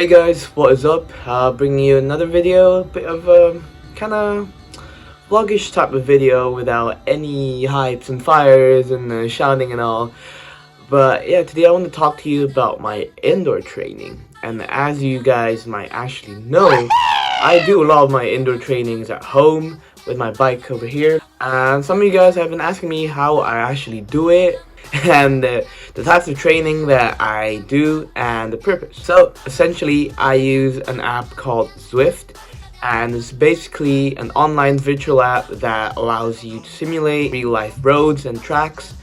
Hey guys, what is up? Bringing you another video, a bit of a kind of vlogish type of video without any hypes and fires and shouting and all. But yeah, today I want to talk to you about my indoor training. And as you guys might actually know, I do a lot of my indoor trainings at home with my bike over here. And some of you guys have been asking me how I actually do it and the types of training that I do and the purpose. So essentially I use an app called Zwift, and it's basically an online virtual app that allows you to simulate real life roads and tracks,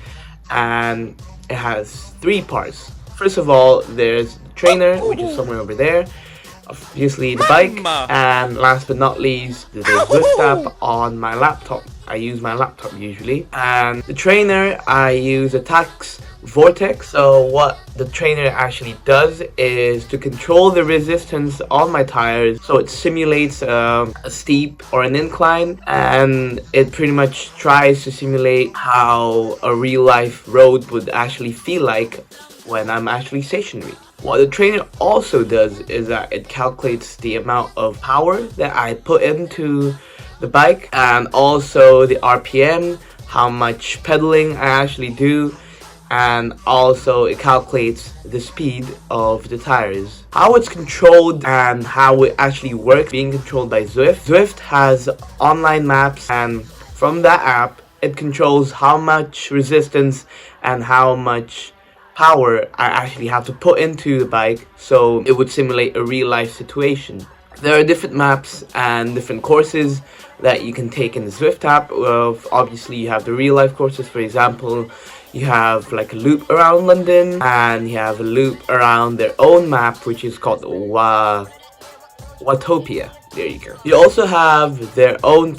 and it has three parts. First of all, there's the trainer, which is somewhere over there, obviously the bike, and last but not least the Zwift app on my laptop. I use my laptop usually. And the trainer, I use AthlosX Vortex. So what the trainer actually does is to control the resistance on my tires, so it simulates a steep or an incline, and it pretty much tries to simulate how a real life road would actually feel like when I'm actually stationary. What the trainer also does is that it calculates the amount of power that I put into the bike, and also the RPM, how much pedaling I actually do, and also it calculates the speed of the tires. How it's controlled and how it actually works being controlled by Zwift. Zwift has online maps, and from that app it controls how much resistance and how much power I actually have to put into the bike, so it would simulate a real life situation. There are different maps and different courses that you can take in the Zwift app. Obviously you have the real life courses. For example, you have like a loop around London, and you have a loop around their own map, which is called Watopia. There you go. You also have their own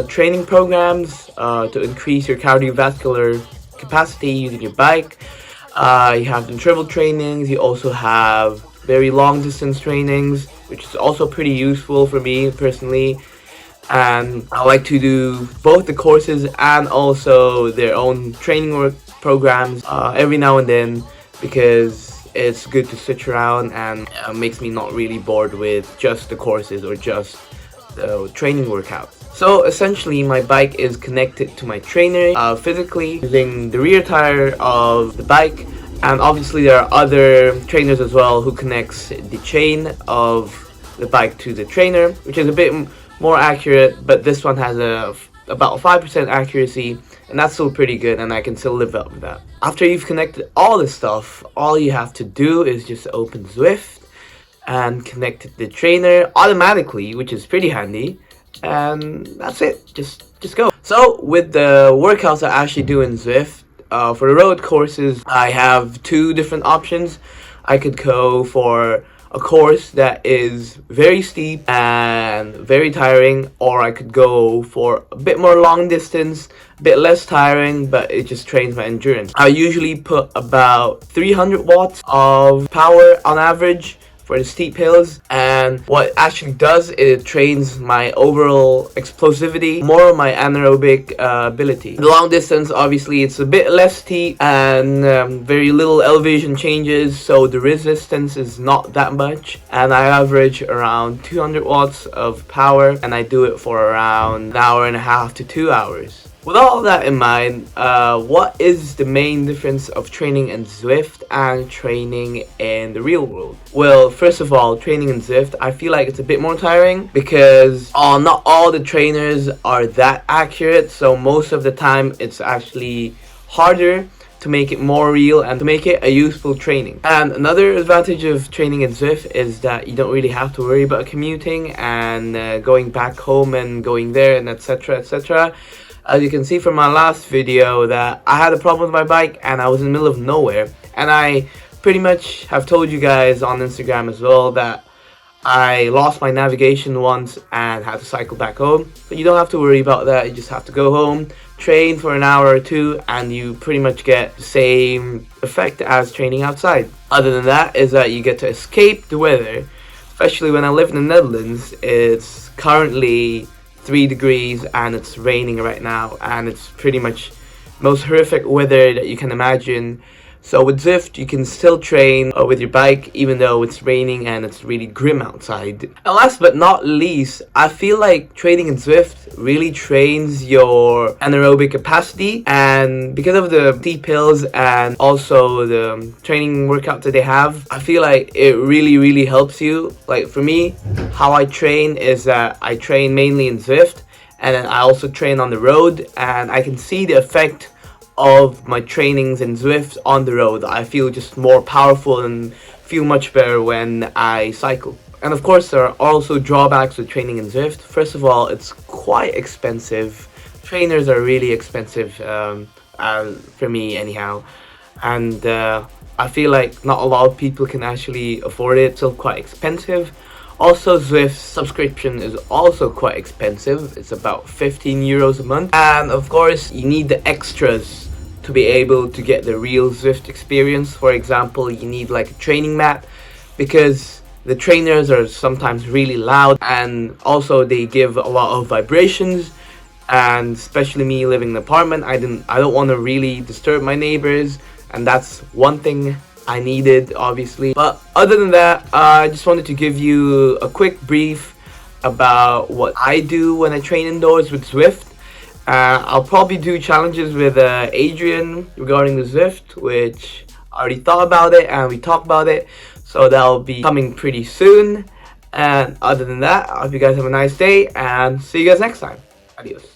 training programs to increase your cardiovascular capacity using your bike. You have interval trainings. You also have very long distance trainings, which is also pretty useful for me personally. And I like to do both the courses and also their own training work programs every now and then, because it's good to switch around and makes me not really bored with just the courses or just the training workouts. So essentially my bike is connected to my trainer physically using the rear tire of the bike, and obviously there are other trainers as well who connects the chain of the bike to the trainer, which is a bit more accurate, but this one has about 5% accuracy, and that's still pretty good, and I can still live up with that. After you've connected all this stuff, all you have to do is just open Zwift and connect the trainer automatically, which is pretty handy, and that's it. Just go. So with the workouts I actually do in Zwift, for the road courses, I have two different options. I could go for a course that is very steep and very tiring, or I could go for a bit more long distance, a bit less tiring, but it just trains my endurance. I usually put about 300 watts of power on average for the steep hills, and what it actually does is it trains my overall explosivity, more my anaerobic ability. The long distance, obviously it's a bit less steep and very little elevation changes, so the resistance is not that much, and I average around 200 watts of power, and I do it for around an hour and a half to 2 hours. With all that in mind, what is the main difference of training in Zwift and training in the real world? Well, first of all, training in Zwift, I feel like it's a bit more tiring because not all the trainers are that accurate, so most of the time it's actually harder to make it more real and to make it a useful training. And another advantage of training in Zwift is that you don't really have to worry about commuting and going back home and going there and etc, etc. As you can see from my last video, that I had a problem with my bike and I was in the middle of nowhere, and I pretty much have told you guys on Instagram as well that I lost my navigation once and had to cycle back home. But you don't have to worry about that. You just have to go home, train for an hour or two, and you pretty much get the same effect as training outside. Other than that is that you get to escape the weather, especially when I live in the Netherlands. It's currently 3 degrees and it's raining right now, and it's pretty much most horrific weather that you can imagine So with Zwift, you can still train with your bike even though it's raining and it's really grim outside. And last but not least, I feel like training in Zwift really trains your anaerobic capacity, and because of the steep hills and also the training workout that they have, I feel like it really helps you. Like for me, how I train is that I train mainly in Zwift, and then I also train on the road, and I can see the effect of my trainings in Zwift on the road. I feel just more powerful and feel much better when I cycle. And of course, there are also drawbacks with training in Zwift. First of all, it's quite expensive. Trainers are really expensive, for me anyhow. And I feel like not a lot of people can actually afford it. It's still quite expensive. Also, Zwift's subscription is also quite expensive. It's about 15 euros a month. And of course, you need the extras to be able to get the real Zwift experience. For example, you need like a training mat, because the trainers are sometimes really loud, and also they give a lot of vibrations. And especially me living in an apartment, I don't want to really disturb my neighbors, and that's one thing I needed, obviously. But other than that, I just wanted to give you a quick brief about what I do when I train indoors with Zwift. I'll probably do challenges with Adrian regarding the Zwift, which I already thought about it and we talked about it. So that'll be coming pretty soon. And other than that, I hope you guys have a nice day and see you guys next time. Adios.